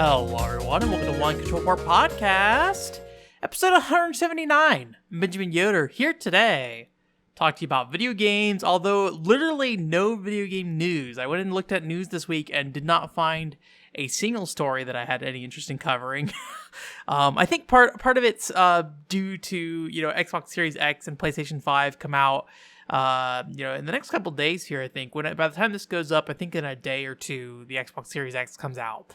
Hello, everyone, and welcome to One Control Part Podcast, episode 179. I'm Benjamin Yoder here today, talk to you about video games, although literally no video game news. I went and looked at news this week and did not find a single story that I had any interest in covering. I think part of it's due to, Xbox Series X and PlayStation 5 come out, in the next couple days here, I think. By the time this goes up, I think in a day or two, the Xbox Series X comes out.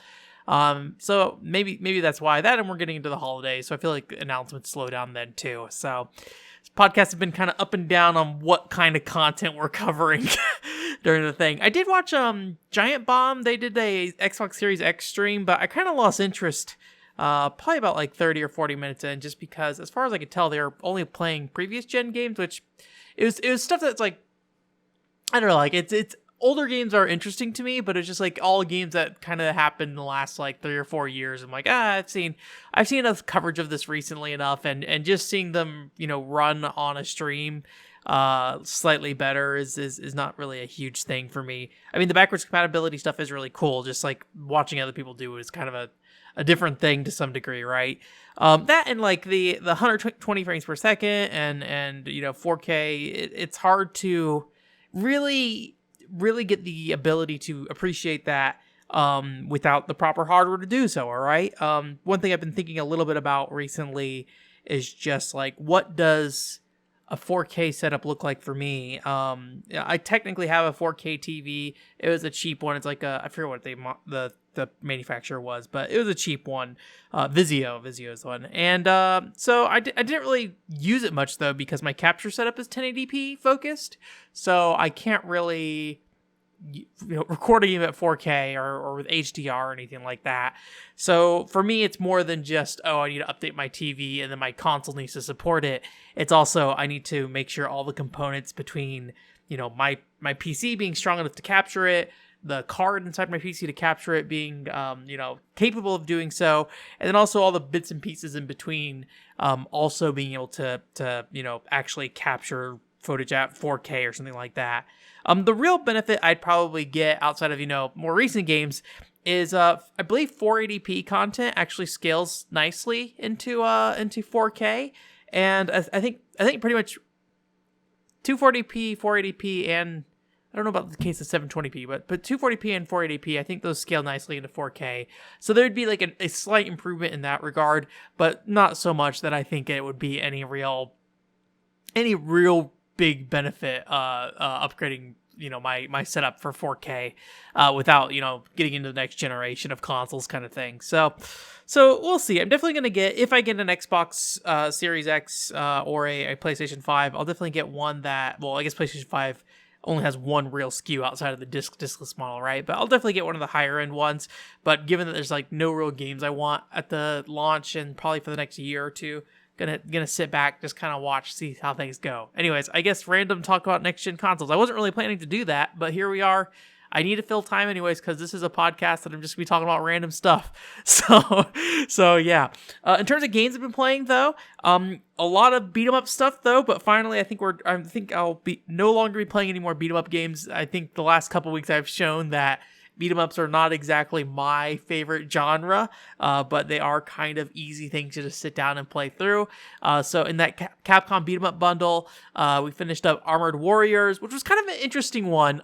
So maybe that's why that, and we're getting into the holidays, so I feel like announcements slow down then too. So this podcast has been kind of up and down on what kind of content we're covering during the thing. I did watch Giant Bomb. They did a Xbox Series X stream, but I kind of lost interest probably about like 30 or 40 minutes in, just because as far as I could tell, they were only playing previous gen games, which it was stuff that's like, I don't know, like it's older games are interesting to me, but it's just like all games that kind of happened in the last like 3 or 4 years. I'm like, I've seen enough coverage of this recently enough, and just seeing them, run on a stream slightly better is not really a huge thing for me. I mean, the backwards compatibility stuff is really cool. Just like watching other people do it is kind of a different thing to some degree, right? That and like the 120 frames per second and 4K, it's hard to really get the ability to appreciate that without the proper hardware to do so, all right? One thing I've been thinking a little bit about recently is just like, what does a 4K setup look like for me? I technically have a 4K TV. It was a cheap one. It's like I forget what the manufacturer was, but it was a cheap one. Vizio's one. And so I didn't really use it much though, because my capture setup is 1080p focused. So I can't really record a game at 4K or with HDR or anything like that. So for me, it's more than just, I need to update my TV and then my console needs to support it. It's also, I need to make sure all the components between, my PC being strong enough to capture it, the card inside my PC to capture it being, capable of doing so, and then also all the bits and pieces in between, also being able to actually capture footage at 4K or something like that. The real benefit I'd probably get outside of, more recent games is, I believe 480p content actually scales nicely into 4K. And I think pretty much 240p, 480p, and I don't know about the case of 720p, but 240p and 480p, I think those scale nicely into 4K. So there'd be like a slight improvement in that regard, but not so much that I think it would be any real big benefit upgrading my setup for 4K without getting into the next generation of consoles kind of thing. So we'll see. I'm definitely gonna if I get an Xbox Series X or a PlayStation 5, I'll definitely get one that, well, I guess PlayStation 5 only has one real SKU outside of the discless model, right? But I'll definitely get one of the higher end ones. But given that there's like no real games I want at the launch and probably for the next year or two, gonna sit back, just kind of watch, see how things go. Anyways, I guess random talk about next gen consoles. I wasn't really planning to do that, but here we are. I need to fill time anyways, because this is a podcast that I'm just gonna be talking about random stuff. So yeah. In terms of games I've been playing though, a lot of beat 'em up stuff though. But finally, I think I'll no longer be playing any more beat 'em up games. I think the last couple weeks I've shown that beat 'em ups are not exactly my favorite genre, but they are kind of easy things to just sit down and play through. So in that Capcom beat 'em up bundle, we finished up Armored Warriors, which was kind of an interesting one.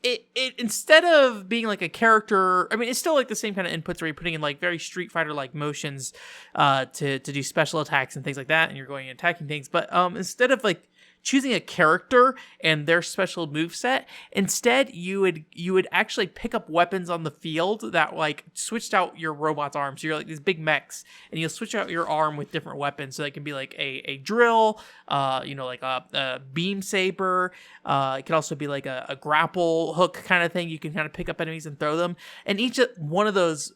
It instead of being like a character, I mean, it's still like the same kind of inputs where you're putting in like very Street Fighter like motions to do special attacks and things like that, and you're going and attacking things. But instead of like choosing a character and their special moveset, instead you would actually pick up weapons on the field that like switched out your robot's arms. So you're like these big mechs, and you'll switch out your arm with different weapons. So it can be like a drill, like a beam saber. It could also be like a grapple hook kind of thing. You can kind of pick up enemies and throw them. And each one of those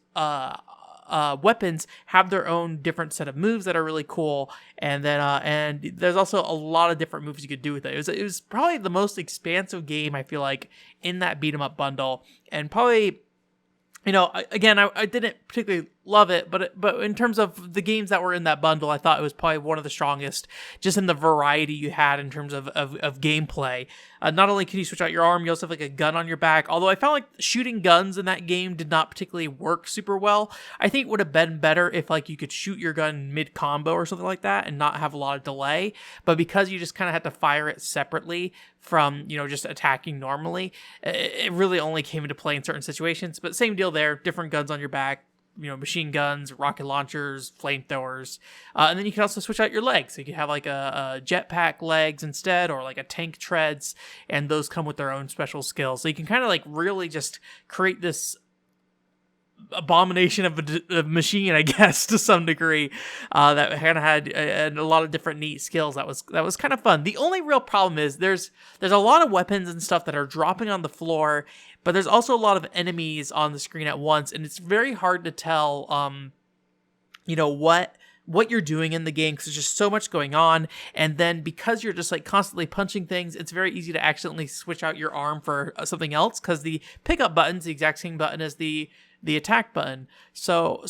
weapons have their own different set of moves that are really cool, and then and there's also a lot of different moves you could do with it. It was probably the most expansive game I feel like in that beat 'em up bundle, and probably, again, I didn't particularly love it, but in terms of the games that were in that bundle, I thought it was probably one of the strongest, just in the variety you had in terms of gameplay. Not only can you switch out your arm, you also have like a gun on your back, although I found like shooting guns in that game did not particularly work super well. I think it would have been better if like you could shoot your gun mid-combo or something like that and not have a lot of delay, but because you just kind of had to fire it separately from, just attacking normally, it really only came into play in certain situations. But same deal there, different guns on your back, machine guns, rocket launchers, flamethrowers, and then you can also switch out your legs. So you can have like a jetpack legs instead, or like a tank treads, and those come with their own special skills. So you can kind of like really just create this abomination of a machine, I guess, to some degree, that kind of had a lot of different neat skills. That was kind of fun. The only real problem is there's a lot of weapons and stuff that are dropping on the floor, but there's also a lot of enemies on the screen at once, and it's very hard to tell, what you're doing in the game, because there's just so much going on. And then because you're just like constantly punching things, it's very easy to accidentally switch out your arm for something else, because the pickup button's the exact same button as the attack button. So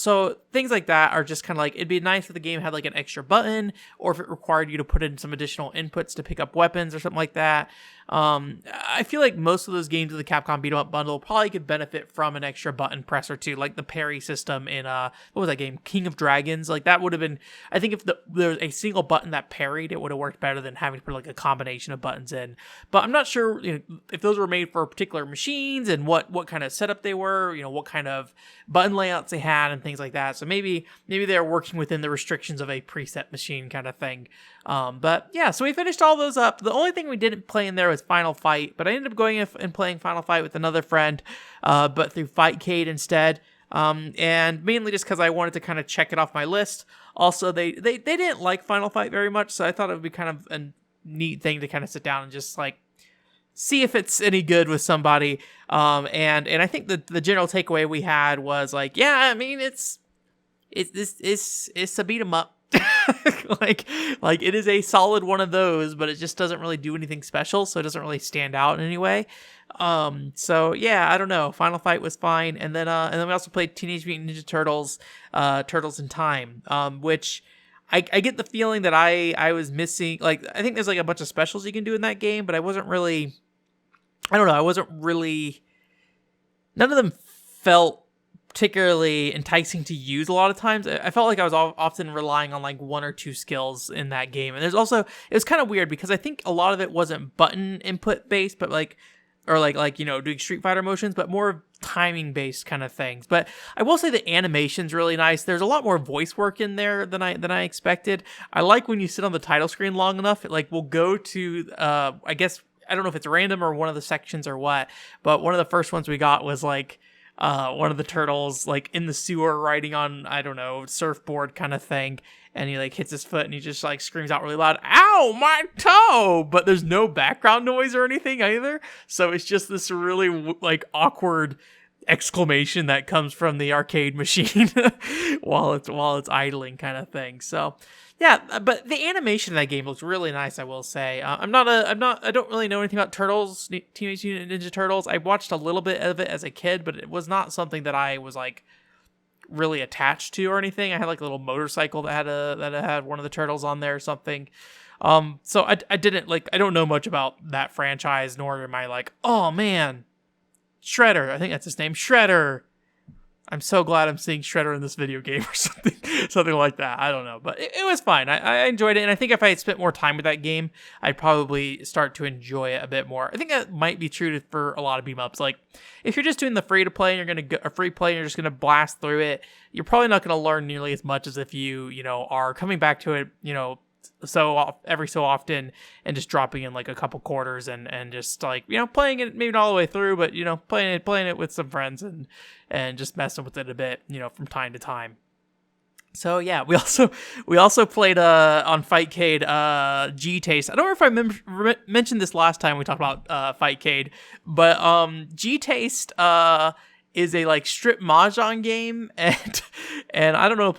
things like that are just kind of like, it'd be nice if the game had like an extra button, or if it required you to put in some additional inputs to pick up weapons or something like that. I feel like most of those games of the Capcom Beat 'em Up bundle probably could benefit from an extra button press or two, like the parry system in what was that game, King of Dragons. Like that would have been, I think if there was a single button that parried, it would have worked better than having to put like a combination of buttons in. But I'm not sure if those were made for particular machines and what kind of setup they were, what kind of button layouts they had and things like that. So maybe they're working within the restrictions of a preset machine kind of thing. But yeah, so we finished all those up. The only thing we didn't play in there was Final Fight, but I ended up going and playing Final Fight with another friend, but through Fightcade instead. And mainly just because I wanted to kind of check it off my list. Also, they didn't like Final Fight very much, so I thought it would be kind of a neat thing to kind of sit down and just like see if it's any good with somebody. And I think the general takeaway we had was like, yeah, I mean, it's a beat 'em up. like it is a solid one of those, but it just doesn't really do anything special, so it doesn't really stand out in any way. So yeah, I don't know. Final Fight was fine, and then we also played Teenage Mutant Ninja Turtles, Turtles in Time, which I get the feeling that I was missing. Like, I think there's like a bunch of specials you can do in that game, but I wasn't really. None of them felt particularly enticing to use a lot of times. I felt like I was often relying on like one or two skills in that game. And there's also, it was kind of weird because I think a lot of it wasn't button input based, but like doing Street Fighter motions, but more timing based kind of things. But I will say the animation's really nice. There's a lot more voice work in there than I expected. I like when you sit on the title screen long enough, it like will go to I guess, I don't know if it's random or one of the sections or what, but one of the first ones we got was like one of the turtles like in the sewer riding on, I don't know, surfboard kind of thing, and he like hits his foot and he just like screams out really loud, "Ow, my toe!" But there's no background noise or anything either, so it's just this really like awkward exclamation that comes from the arcade machine while it's idling kind of thing. So yeah, but the animation in that game looks really nice, I will say. I don't really know anything about Turtles, Teenage Mutant Ninja Turtles. I watched a little bit of it as a kid, but it was not something that I was like really attached to or anything. I had like a little motorcycle that had one of the turtles on there or something. So I didn't like, I don't know much about that franchise, nor am I like, oh man, Shredder. I think that's his name, Shredder. I'm so glad I'm seeing Shredder in this video game or something like that. I don't know, but it was fine. I enjoyed it, and I think if I had spent more time with that game, I'd probably start to enjoy it a bit more. I think that might be true for a lot of beat-em-ups. Like, if you're just doing the free play and you're just gonna blast through it, you're probably not gonna learn nearly as much as if you are coming back to it, every so often and just dropping in like a couple quarters and just like, playing it maybe not all the way through, but playing it with some friends and just messing with it a bit, from time to time. So yeah, we also played on Fightcade G-Taste. I don't know if I mentioned this last time we talked about Fightcade, but G-Taste is a like strip Mahjong game, and I don't know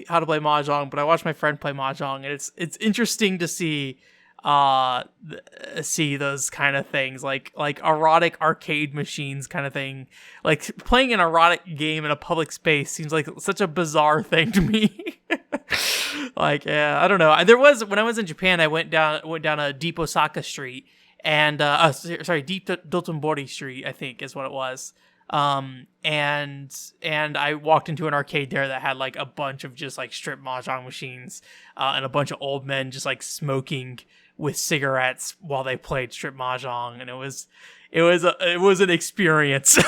how to play Mahjong, but I watched my friend play Mahjong, and it's interesting to see see those kind of things, like erotic arcade machines kind of thing. Like playing an erotic game in a public space seems like such a bizarre thing to me. Like, yeah, I don't know. There was, when I was in Japan, I went down a Deep Osaka Street, and Deep Dotonbori Street, I think is what it was. And I walked into an arcade there that had like a bunch of just like strip mahjong machines, and a bunch of old men just like smoking with cigarettes while they played strip mahjong, and it was an experience.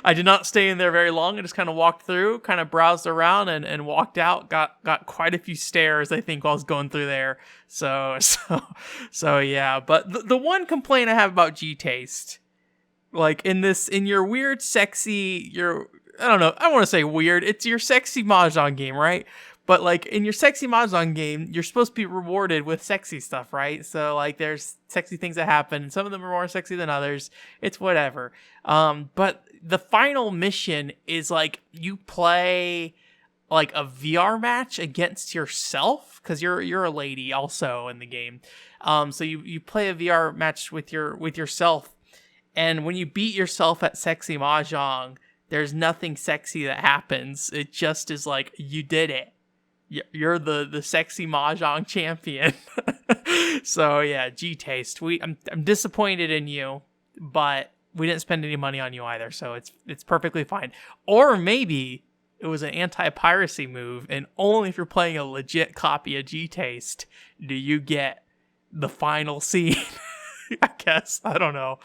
I did not stay in there very long. I just kind of walked through, kind of browsed around, and walked out. Got quite a few stares, I think, while I was going through there. So yeah. But the one complaint I have about G-Taste, like in your weird, sexy, I don't know, I want to say weird. It's your sexy mahjong game, right? But like in your sexy mahjong game, you're supposed to be rewarded with sexy stuff, right? So like there's sexy things that happen, and some of them are more sexy than others. It's whatever. But the final mission is like you play like a VR match against yourself, because you're a lady also in the game. So you play a VR match with yourself, and when you beat yourself at sexy mahjong, there's nothing sexy that happens. It just is like, you did it. You're the sexy mahjong champion. So yeah, G-Taste. I'm disappointed in you, but we didn't spend any money on you either, so it's perfectly fine. Or maybe it was an anti-piracy move, and only if you're playing a legit copy of G-Taste do you get the final scene. I guess. I don't know.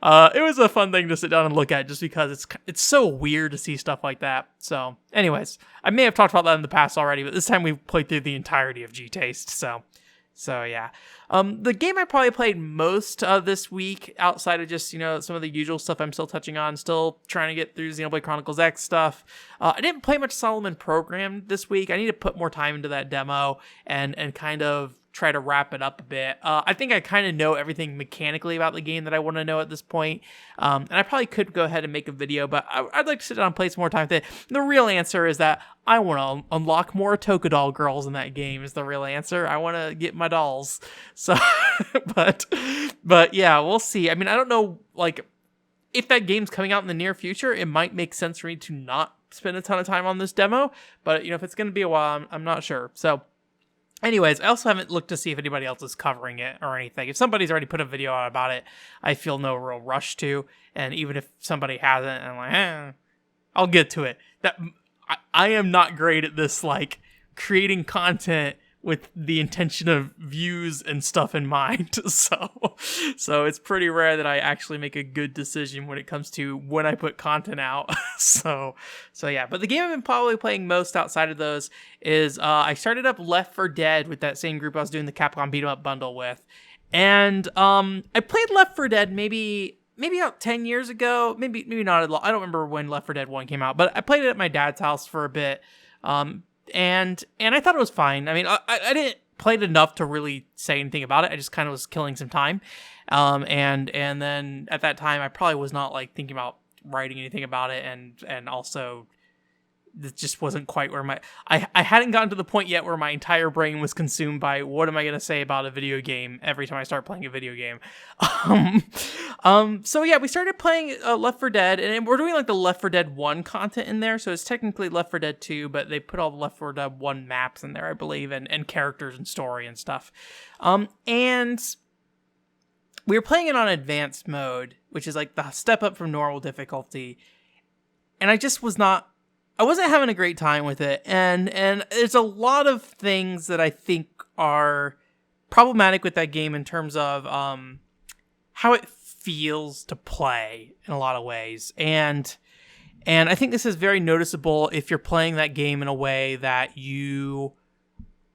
It was a fun thing to sit down and look at, just because it's so weird to see stuff like that. So anyways, I may have talked about that in the past already, but this time we played through the entirety of G-Taste. So yeah. The game I probably played most this week, outside of just, some of the usual stuff I'm still touching on, still trying to get through Xenoblade Chronicles X stuff. I didn't play much Solomon Program this week. I need to put more time into that demo and kind of try to wrap it up a bit. I think I kind of know everything mechanically about the game that I want to know at this point. And I probably could go ahead and make a video, but I'd like to sit down and play some more time with it. The real answer is that I want to unlock more Tokudoll girls in that game is the real answer. I want to get my dolls. So, but yeah, we'll see. I mean, I don't know, like, if that game's coming out in the near future, it might make sense for me to not spend a ton of time on this demo. But, if it's going to be a while, I'm not sure. So, anyways, I also haven't looked to see if anybody else is covering it or anything. If somebody's already put a video out about it, I feel no real rush to. And even if somebody hasn't, I'm like, I'll get to it. I am not great at this, like, creating content with the intention of views and stuff in mind. So it's pretty rare that I actually make a good decision when it comes to when I put content out. So yeah, but the game I've been probably playing most outside of those is I started up Left 4 Dead with that same group I was doing the Capcom Beat 'em Up bundle with. And I played Left 4 Dead maybe about 10 years ago, maybe not a lot. I don't remember when Left 4 Dead 1 came out, but I played it at my dad's house for a bit. And I thought it was fine. I mean, I didn't play it enough to really say anything about it. I just kind of was killing some time. And then at that time, I probably was not like thinking about writing anything about it. And also, it just wasn't quite where I hadn't gotten to the point yet where my entire brain was consumed by what am I going to say about a video game every time I start playing a video game. So yeah, we started playing Left 4 Dead, and we're doing like the Left 4 Dead 1 content in there, so it's technically Left 4 Dead 2, but they put all the Left 4 Dead 1 maps in there, I believe, and characters and story and stuff. And we were playing it on advanced mode, which is like the step up from normal difficulty, and I wasn't having a great time with it, and there's a lot of things that I think are problematic with that game in terms of how it feels to play in a lot of ways, and I think this is very noticeable if you're playing that game in a way that you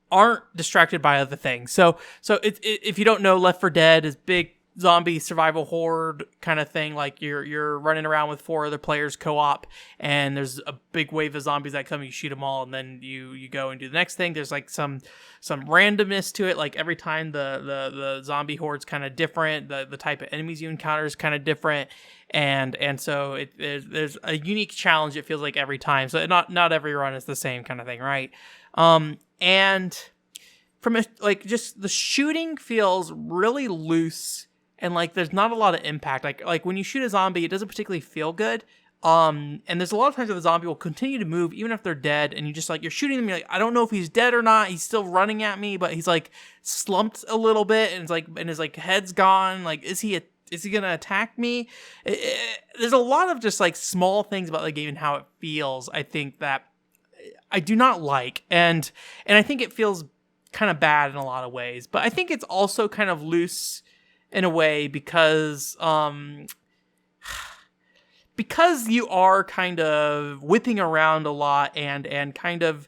aren't distracted by other things. So if you don't know, Left 4 Dead is big zombie survival horde kind of thing. Like you're running around with 4 other players co-op, and there's a big wave of zombies that come, you shoot them all, and then you go and do the next thing. There's like some randomness to it. Like every time the zombie horde's kind of different, the type of enemies you encounter is kind of different, and so there's a unique challenge, it feels like, every time. So not every run is the same kind of thing, right? And from a, like, just the shooting feels really loose, and like there's not a lot of impact. Like when you shoot a zombie, it doesn't particularly feel good. And there's a lot of times that the zombie will continue to move even if they're dead, and you just like, you're shooting them, you're like, I don't know if he's dead or not. He's still running at me, but he's like slumped a little bit, and it's like, and his like head's gone. Like, is he gonna attack me? There's a lot of just like small things about the game and how it feels, I think, that I do not like, and I think it feels kind of bad in a lot of ways. But I think it's also kind of loose in a way because you are kind of whipping around a lot, and kind of,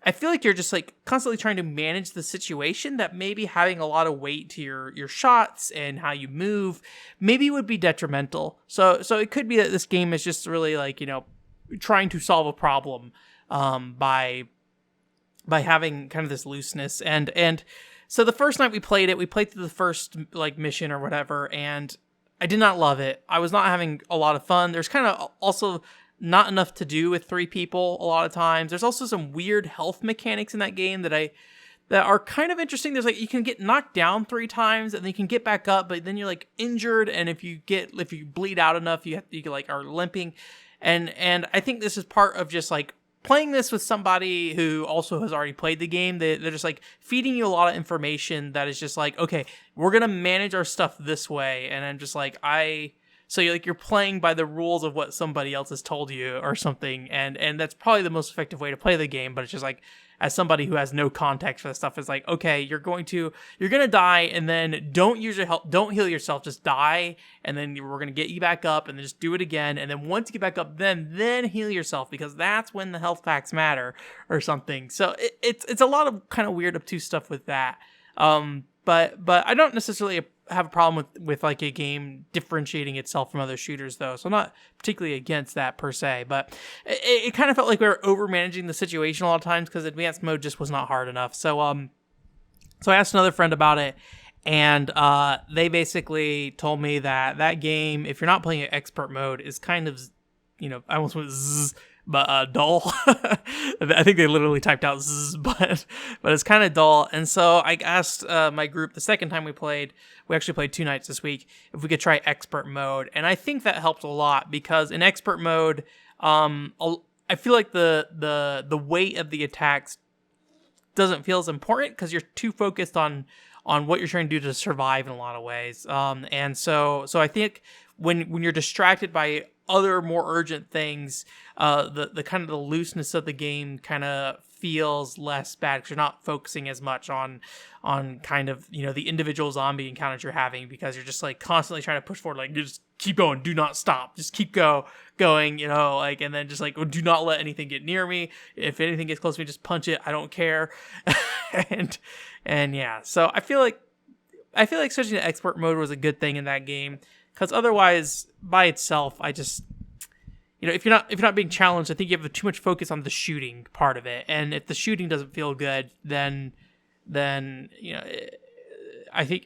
I feel like you're just like constantly trying to manage the situation, that maybe having a lot of weight to your shots and how you move maybe would be detrimental. So it could be that this game is just really like, you know, trying to solve a problem by having kind of this looseness. And so the first night we played through the first like mission or whatever, and I did not love it. I was not having a lot of fun. There's kind of also not enough to do with 3 people a lot of times. There's also some weird health mechanics in that game that are kind of interesting. There's like, you can get knocked down 3 times and then you can get back up, but then you're like injured, and if you bleed out enough, you like are limping. And I think this is part of just like playing this with somebody who also has already played the game. They're just like feeding you a lot of information that is just like, okay, we're gonna manage our stuff this way, and I'm just like, so you're playing by the rules of what somebody else has told you or something, and that's probably the most effective way to play the game. But it's just like, as somebody who has no context for this stuff, it's like, okay, you're gonna die, and then don't use your health, don't heal yourself, just die, and then we're gonna get you back up, and then just do it again, and then once you get back up, then heal yourself, because that's when the health packs matter or something. So it's a lot of kind of weird obtuse stuff with that. But I don't necessarily have a problem with like a game differentiating itself from other shooters, though, so I'm not particularly against that per se. But it kind of felt like we were over managing the situation a lot of times because advanced mode just was not hard enough. So I asked another friend about it, and they basically told me that game, if you're not playing it expert mode, is kind of, you know, I almost went zzz, but dull. I think they literally typed out zzz, but it's kind of dull. And so I asked my group the second time we actually played 2 nights this week, if we could try expert mode. And I think that helped a lot, because in expert mode, I feel like the weight of the attacks doesn't feel as important, because you're too focused on what you're trying to do to survive in a lot of ways. And so I think when you're distracted by other more urgent things, the kind of the looseness of the game kind of feels less bad, because you're not focusing as much on kind of, you know, the individual zombie encounters you're having, because you're just like constantly trying to push forward, like, just keep going, do not stop, just keep going, you know, like, and then just like, do not let anything get near me. If anything gets close to me, just punch it, I don't care. and yeah, so I feel like switching to expert mode was a good thing in that game, because otherwise, by itself, I just, you know, if you're not being challenged, I think you have too much focus on the shooting part of it. And if the shooting doesn't feel good, then you know, I think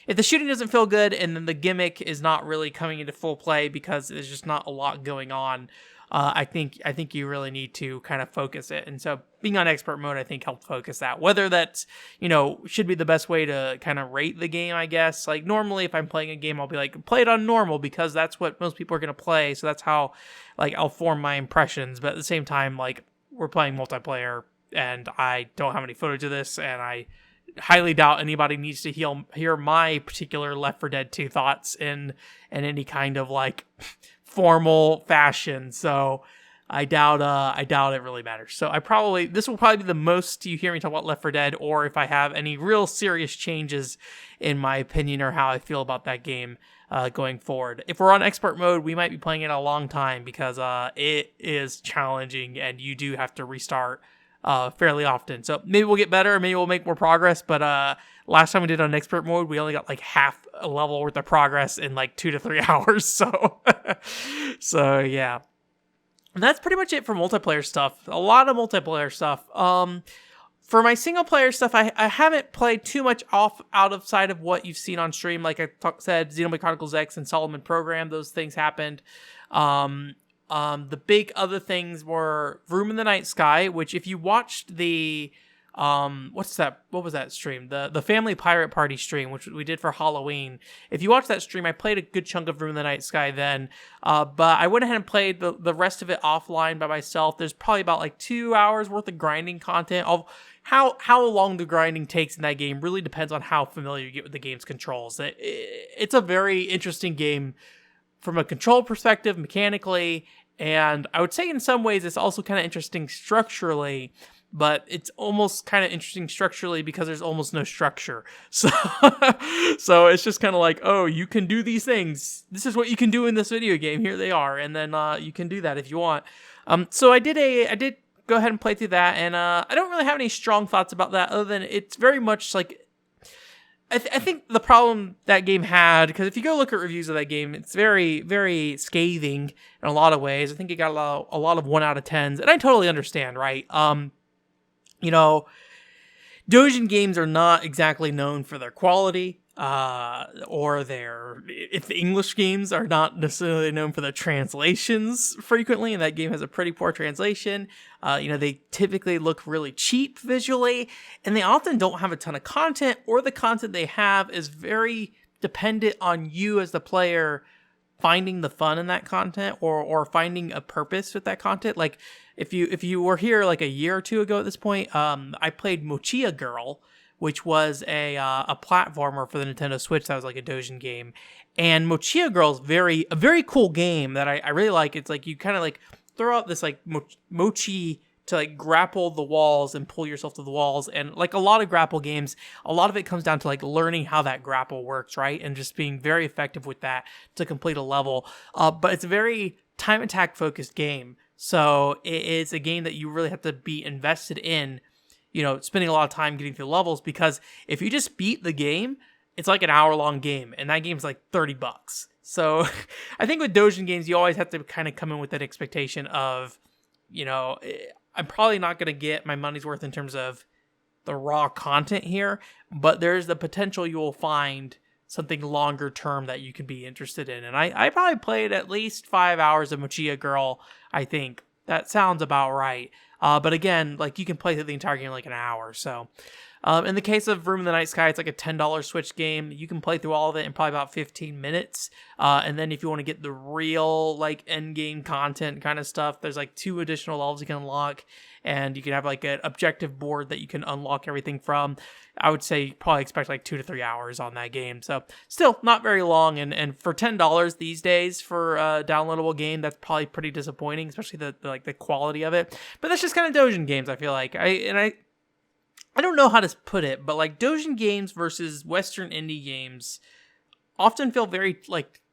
if the shooting doesn't feel good, and then the gimmick is not really coming into full play because there's just not a lot going on, I think you really need to kind of focus it. And so being on expert mode, I think, helped focus that. Whether that's, you know, should be the best way to kind of rate the game, I guess. Like, normally if I'm playing a game, I'll be like, play it on normal, because that's what most people are going to play. So that's how, like, I'll form my impressions. But at the same time, like, we're playing multiplayer, and I don't have any footage of this, and I highly doubt anybody needs to hear my particular Left 4 Dead 2 thoughts in any kind of like formal fashion. So I doubt it really matters. So this will probably be the most you hear me talk about Left 4 Dead, or if I have any real serious changes in my opinion or how I feel about that game going forward. If we're on expert mode, we might be playing it a long time, because it is challenging, and you do have to restart fairly often. So maybe we'll get better, maybe we'll make more progress, but last time we did on expert mode, we only got like half a level worth of progress in like 2 to 3 hours. So yeah. And that's pretty much it for multiplayer stuff. A lot of multiplayer stuff. For my single player stuff, I haven't played too much out of sight of what you've seen on stream. Like I said, Xenoblade Chronicles X and Solomon Program, those things happened. The big other things were Room in the Night Sky, which if you watched the what was that stream? The Family Pirate Party stream, which we did for Halloween. If you watch that stream, I played a good chunk of Room of the Night Sky then, but I went ahead and played the rest of it offline by myself. There's probably about like 2 hours worth of grinding content. How long the grinding takes in that game really depends on how familiar you get with the game's controls. It's a very interesting game from a control perspective, mechanically, and I would say in some ways it's also kind of interesting structurally, but it's almost kind of interesting structurally because there's almost no structure. So, so it's just kind of like, oh, you can do these things. This is what you can do in this video game. Here they are, and then you can do that if you want. So I did go ahead and play through that, and I don't really have any strong thoughts about that other than it's very much like, I think the problem that game had, because if you go look at reviews of that game, it's very, very scathing in a lot of ways. I think it got a lot of 1 out of 10s, and I totally understand, right? You know, Dojin games are not exactly known for their quality, or if the English games are not necessarily known for their translations frequently, and that game has a pretty poor translation. They typically look really cheap visually, and they often don't have a ton of content, or the content they have is very dependent on you as the player finding the fun in that content, or finding a purpose with that content. Like, if you were here like a year or two ago at this point, I played Mochia Girl, which was a platformer for the Nintendo Switch that was like a Dojin game. And Mochia Girl is a very cool game that I really like. It's like you kind of like throw out this like mochi to like grapple the walls and pull yourself to the walls. And like a lot of grapple games, a lot of it comes down to like learning how that grapple works, right? And just being very effective with that to complete a level. But it's a very time attack focused game. So it's a game that you really have to be invested in, spending a lot of time getting through levels, because if you just beat the game, it's like an hour-long game, and that game's like $30. So I think with Dojin games, you always have to kind of come in with that expectation of, I'm probably not going to get my money's worth in terms of the raw content here, but there's the potential you will find something longer term that you can be interested in. And I probably played at least 5 hours of Mochia Girl, I think. That sounds about right. But again, like you can play through the entire game in like an hour. So in the case of Room of the Night Sky, it's like a $10 Switch game. You can play through all of it in probably about 15 minutes. And then if you want to get the real like end game content kind of stuff, there's like 2 additional levels you can unlock. And you can have like an objective board that you can unlock everything from. I would say probably expect like 2 to 3 hours on that game. So still not very long. And for $10 these days for a downloadable game, that's probably pretty disappointing, especially the quality of it. But that's just kind of Dojin games, I feel like. I don't know how to put it, but like Dojin games versus Western indie games often feel very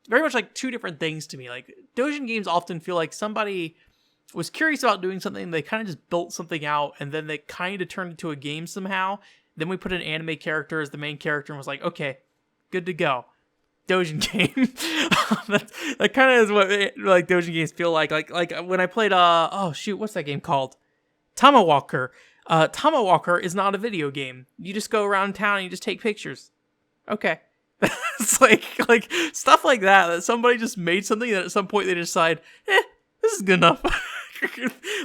much like 2 different things to me. Like Dojin games often feel like somebody was curious about doing something, they kind of just built something out, and then they kind of turned it into a game somehow. Then we put an anime character as the main character and was like, okay, good to go. Dojin game. that kind of is what like Dojin games feel like. Like when I played what's that game called? Tamawalker. Tamawalker is not a video game. You just go around town and you just take pictures. Okay. It's like stuff like that somebody just made something that at some point they decide, this is good enough.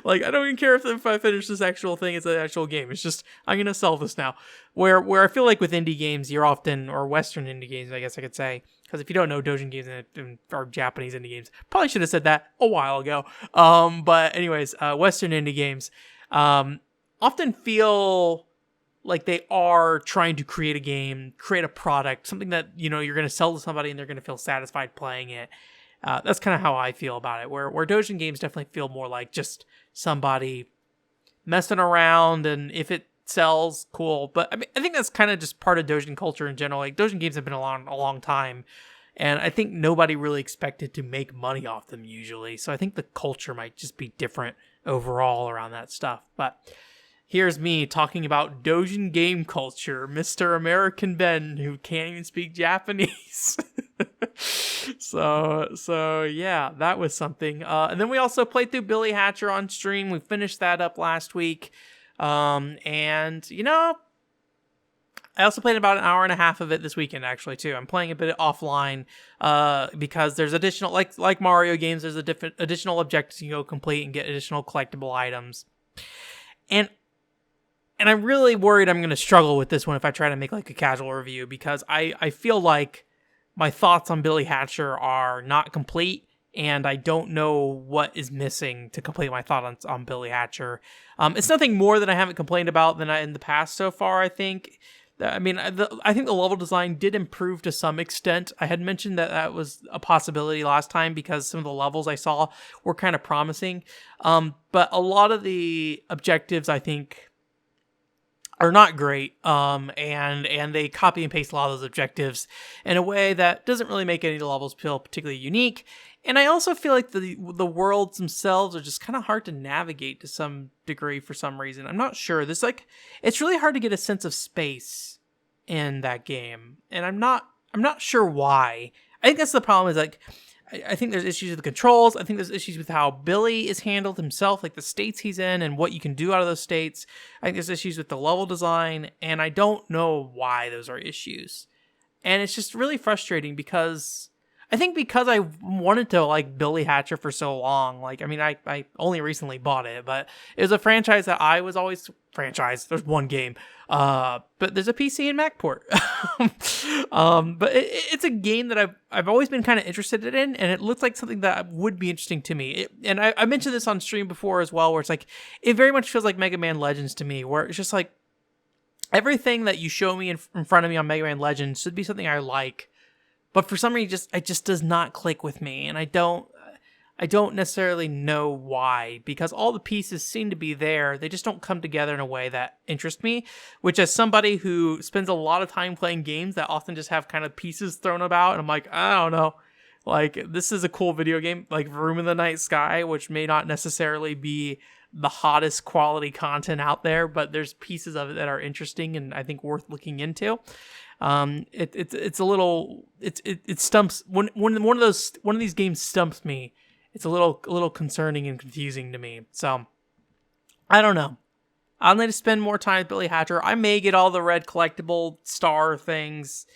Like, I don't even care if I finish this actual thing, it's an actual game. It's just, I'm going to sell this now. Where I feel like with indie games, or Western indie games, I guess I could say, because if you don't know Dojin games or Japanese indie games, probably should have said that a while ago. But anyways, Western indie games often feel like they are trying to create a game, create a product, something that, you're going to sell to somebody and they're going to feel satisfied playing it. That's kind of how I feel about it, where Dojin games definitely feel more like just somebody messing around, and if it sells, cool. But I mean, I think that's kind of just part of Dojin culture in general. Like, Dojin games have been around a long time, and I think nobody really expected to make money off them usually. So I think the culture might just be different overall around that stuff. But here's me talking about Dojin game culture, Mr. American Ben, who can't even speak Japanese. So yeah, that was something. And then we also played through Billy Hatcher on stream. We finished that up last week. And I also played about an hour and a half of it this weekend, actually, too. I'm playing a bit offline because there's additional, like Mario games, there's additional objectives you can go complete and get additional collectible items. And And I'm really worried I'm going to struggle with this one if I try to make like a casual review, because I feel like my thoughts on Billy Hatcher are not complete, and I don't know what is missing to complete my thoughts on Billy Hatcher. It's nothing more that I haven't complained about than in the past so far, I think. I mean, I think the level design did improve to some extent. I had mentioned that that was a possibility last time because some of the levels I saw were kind of promising. But a lot of the objectives, I think, are not great, and they copy and paste a lot of those objectives in a way that doesn't really make any of the levels feel particularly unique. And I also feel like the worlds themselves are just kind of hard to navigate to some degree for some reason. I'm not sure. It's really hard to get a sense of space in that game, and I'm not sure why. I think that's the problem. Is like, I think there's issues with the controls. I think there's issues with how Billy is handled himself, like the states he's in and what you can do out of those states. I think there's issues with the level design, and I don't know why those are issues. And it's just really frustrating because I wanted to like Billy Hatcher for so long. Like, I mean, I only recently bought it, but it was a franchise that I was always There's one game, but there's a PC and Mac port. But it's a game that I've always been kind of interested in, and it looks like something that would be interesting to me. And I mentioned this on stream before as well, where it's like it very much feels like Mega Man Legends to me, where it's just like everything that you show me in front of me on Mega Man Legends should be something I like. But for some reason, it just does not click with me, and I don't necessarily know why, because all the pieces seem to be there. They just don't come together in a way that interests me, which, as somebody who spends a lot of time playing games that often just have kind of pieces thrown about, and I'm like, I don't know, like, this is a cool video game, like Room in the Night Sky, which may not necessarily be the hottest quality content out there, but there's pieces of it that are interesting and I think worth looking into. It's a little, it stumps when one of these games stumps me. It's a little concerning and confusing to me. So I don't know. I'll need to spend more time with Billy Hatcher. I may get all the red collectible star things.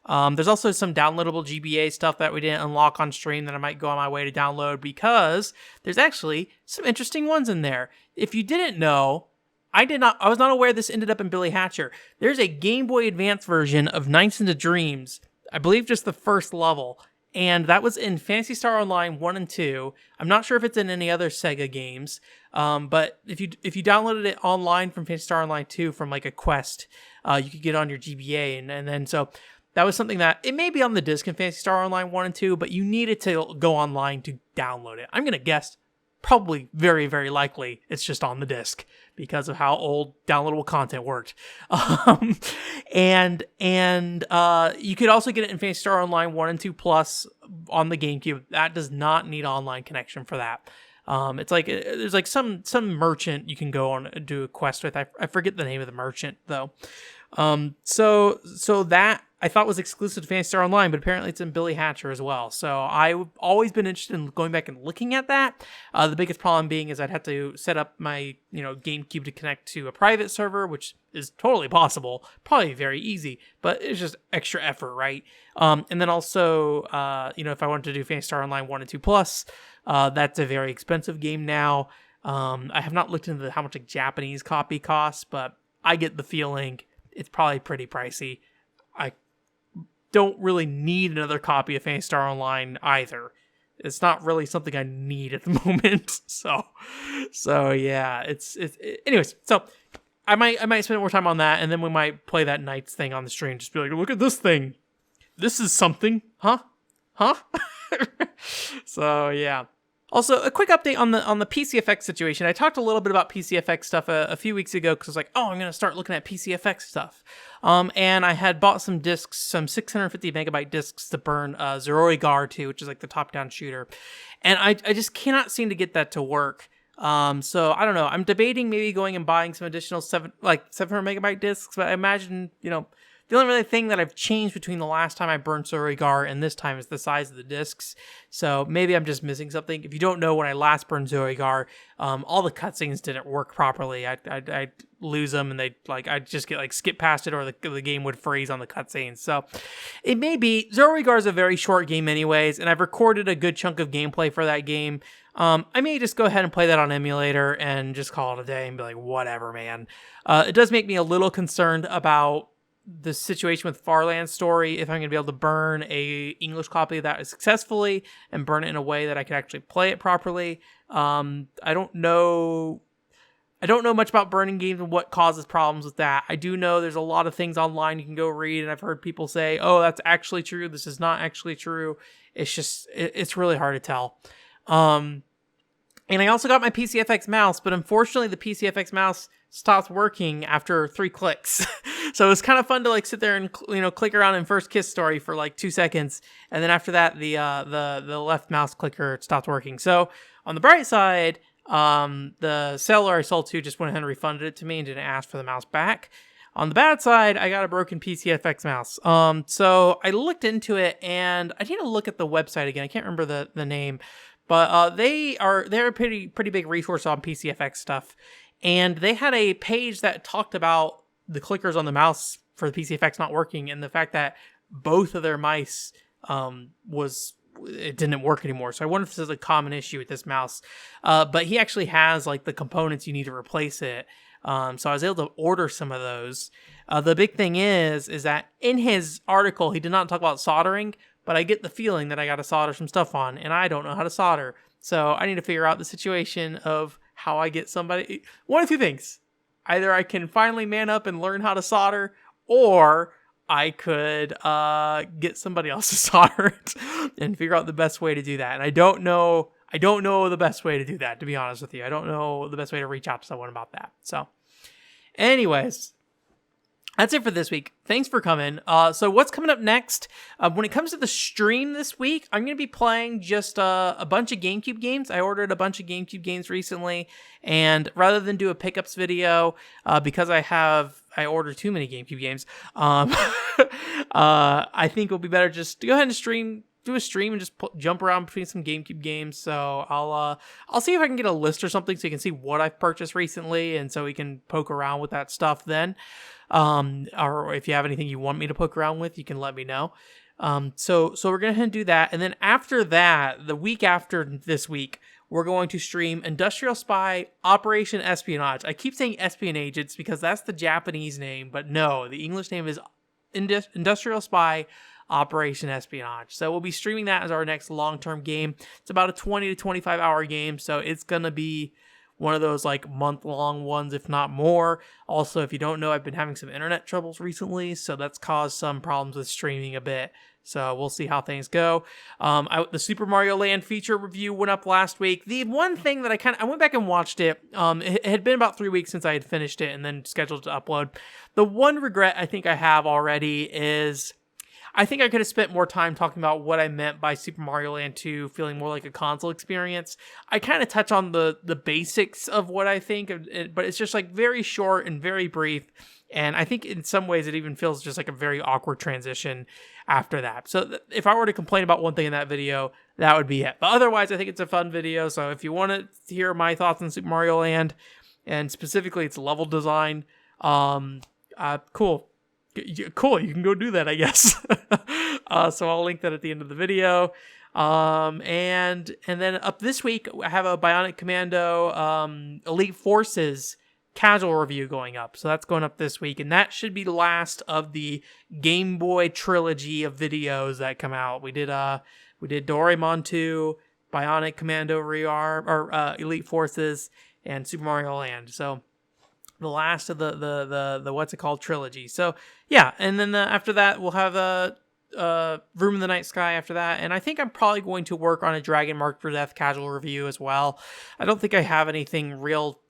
There's also some downloadable GBA stuff that we didn't unlock on stream that I might go on my way to download, because there's actually some interesting ones in there. If you didn't know, I was not aware this ended up in Billy Hatcher. There's a Game Boy Advance version of Nights into Dreams, I believe just the first level, and that was in Phantasy Star Online 1 and 2. I'm not sure if it's in any other Sega games, but if you downloaded it online from Phantasy Star Online 2 from like a quest, you could get on your GBA, and then so that was something that, it may be on the disc in Phantasy Star Online 1 and 2, but you needed to go online to download it. I'm going to guess probably very, very likely it's just on the disc because of how old downloadable content worked. And you could also get it in Phantasy Star Online 1 and 2 Plus on the GameCube. That does not need online connection for that. It's like, there's like some merchant you can go on and do a quest with. I forget the name of the merchant though. So that I thought was exclusive to Phantasy Star Online, but apparently it's in Billy Hatcher as well. So I've always been interested in going back and looking at that. The biggest problem being is I'd have to set up my, GameCube to connect to a private server, which is totally possible, probably very easy, but it's just extra effort, right? And then also, if I wanted to do Phantasy Star Online 1 and 2 Plus, that's a very expensive game now. I have not looked into how much a Japanese copy costs, but I get the feeling it's probably pretty pricey. I don't really need another copy of Phantasy Star Online either. It's not really something I need at the moment. So yeah, anyways, so I might spend more time on that, and then we might play that Knights thing on the stream. Just be like, look at this thing. This is something. Huh? So yeah. Also, a quick update on the PCFX situation. I talked a little bit about PCFX stuff a few weeks ago because I was like, I'm going to start looking at PCFX stuff. And I had bought some discs, some 650 megabyte discs to burn Zoroi Gar 2, which is like the top-down shooter. And I just cannot seem to get that to work. So I don't know. I'm debating maybe going and buying some additional 700 megabyte discs, but I imagine, The only really thing that I've changed between the last time I burned Zoigar and this time is the size of the discs. So maybe I'm just missing something. If you don't know, when I last burned Zoigar, all the cutscenes didn't work properly. I'd lose them, and I'd just get skip past it, or the game would freeze on the cutscenes. So it may be. Zoigar is a very short game anyways, and I've recorded a good chunk of gameplay for that game. I may just go ahead and play that on emulator and just call it a day and be like, whatever, man. It does make me a little concerned about the situation with Farland's story, if I'm going to be able to burn a English copy of that successfully and burn it in a way that I can actually play it properly. I don't know much about burning games and what causes problems with that. I do know there's a lot of things online you can go read, and I've heard people say, oh, that's actually true. This is not actually true. It's just, it's really hard to tell. And I also got my PCFX mouse, but unfortunately the PCFX mouse stopped working after 3 clicks. So it was kind of fun to sit there and click around in First Kiss Story for 2 seconds, and then after that the left mouse clicker stopped working. So on the bright side, the seller I sold to just went ahead and refunded it to me and didn't ask for the mouse back. On the bad side, I got a broken PCFX mouse. So I looked into it, and I need to look at the website again. I can't remember the name, but they're a pretty big resource on PCFX stuff. And they had a page that talked about the clickers on the mouse for the PCFX not working, and the fact that both of their mice it didn't work anymore. So I wonder if this is a common issue with this mouse. But he actually has the components you need to replace it. So I was able to order some of those. The big thing is that in his article, he did not talk about soldering, but I get the feeling that I got to solder some stuff on, and I don't know how to solder. So I need to figure out the situation of how I get somebody. One of two things. Either I can finally man up and learn how to solder, or I could get somebody else to solder it and figure out the best way to do that. And I don't know the best way to do that, to be honest with you. I don't know the best way to reach out to someone about that. So anyways, that's it for this week. Thanks for coming. So what's coming up next? When it comes to the stream this week, I'm going to be playing just a bunch of GameCube games. I ordered a bunch of GameCube games recently, and rather than do a pickups video, because I ordered too many GameCube games, I think it'll be better just to go ahead and do a stream and just jump around between some GameCube games. So I'll see if I can get a list or something so you can see what I've purchased recently, and so we can poke around with that stuff then. Or if you have anything you want me to poke around with, you can let me know. So we're going to do that. And then after that, the week after this week, we're going to stream Industrial Spy Operation Espionage. I keep saying Espionage, it's because that's the Japanese name, but no, the English name is Industrial Spy Operation Espionage. So we'll be streaming that as our next long-term game. It's about a 20 to 25 hour game, so it's going to be one of those month-long ones, if not more. Also, if you don't know, I've been having some internet troubles recently, so that's caused some problems with streaming a bit. So we'll see how things go. The Super Mario Land feature review went up last week. The one thing that I went back and watched it. It had been about 3 weeks since I had finished it and then scheduled to upload. The one regret I think I have already is I think I could have spent more time talking about what I meant by Super Mario Land 2 feeling more like a console experience. I kind of touch on the basics of what I think, but it's just very short and very brief. And I think in some ways it even feels just like a very awkward transition after that. So if I were to complain about one thing in that video, that would be it. But otherwise, I think it's a fun video. So if you want to hear my thoughts on Super Mario Land, and specifically its level design, cool. Cool, you can go do that, I guess. So I'll link that at the end of the video. And then up this week, I have a Bionic Commando Elite Forces casual review going up. So that's going up this week, and that should be the last of the Game Boy trilogy of videos that come out. We did Doraemon 2, Bionic Commando Elite Forces, and Super Mario Land. So the last of the what's it called trilogy. So yeah, and then after that we'll have Room in the Night Sky after that, and I think I'm probably going to work on a Dragon Marked for Death casual review as well. I don't think I have any real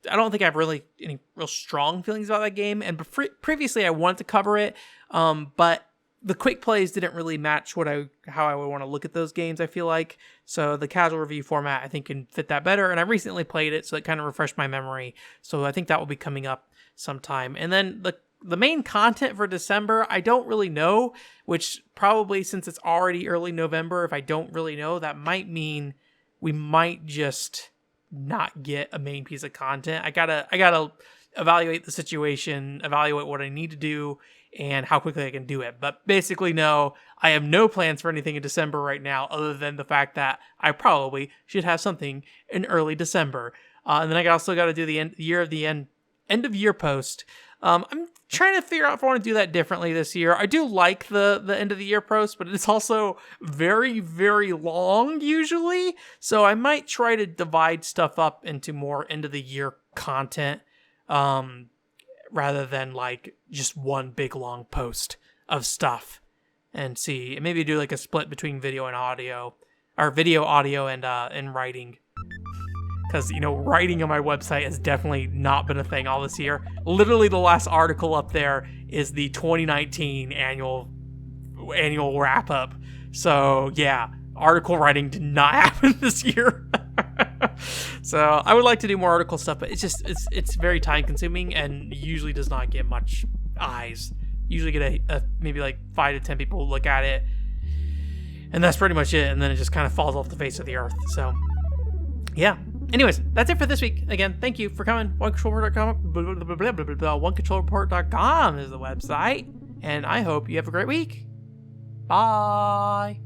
strong feelings about that game, and previously I wanted to cover it, but the quick plays didn't really match how I would want to look at those games, I feel like. So the casual review format, I think, can fit that better. And I recently played it, so it kind of refreshed my memory. So I think that will be coming up sometime. And then the main content for December, I don't really know, which probably, since it's already early November, if I don't really know, that might mean we might just not get a main piece of content. I gotta evaluate the situation, evaluate what I need to do, and how quickly I can do it. But basically, no, I have no plans for anything in December right now, other than the fact that I probably should have something in early December. And then I also got to do the end of year post. I'm trying to figure out if I want to do that differently this year. I do like the end of the year post, but it's also very, very long usually. So I might try to divide stuff up into more end of the year content, rather than like just one big long post of stuff, and maybe do like a split between video and audio, or video, audio, and writing. Because, writing on my website has definitely not been a thing all this year. Literally, the last article up there is the 2019 annual wrap-up. So, yeah, article writing did not happen this year. So, I would like to do more article stuff, but it's very time-consuming and usually does not get much eyes. Usually get maybe like 5 to 10 people look at it, and that's pretty much it, and then it just kind of falls off the face of the earth. So, yeah. Anyways, that's it for this week. Again, thank you for coming. OneControlReport.com. OneControlReport.com is the website. And I hope you have a great week. Bye.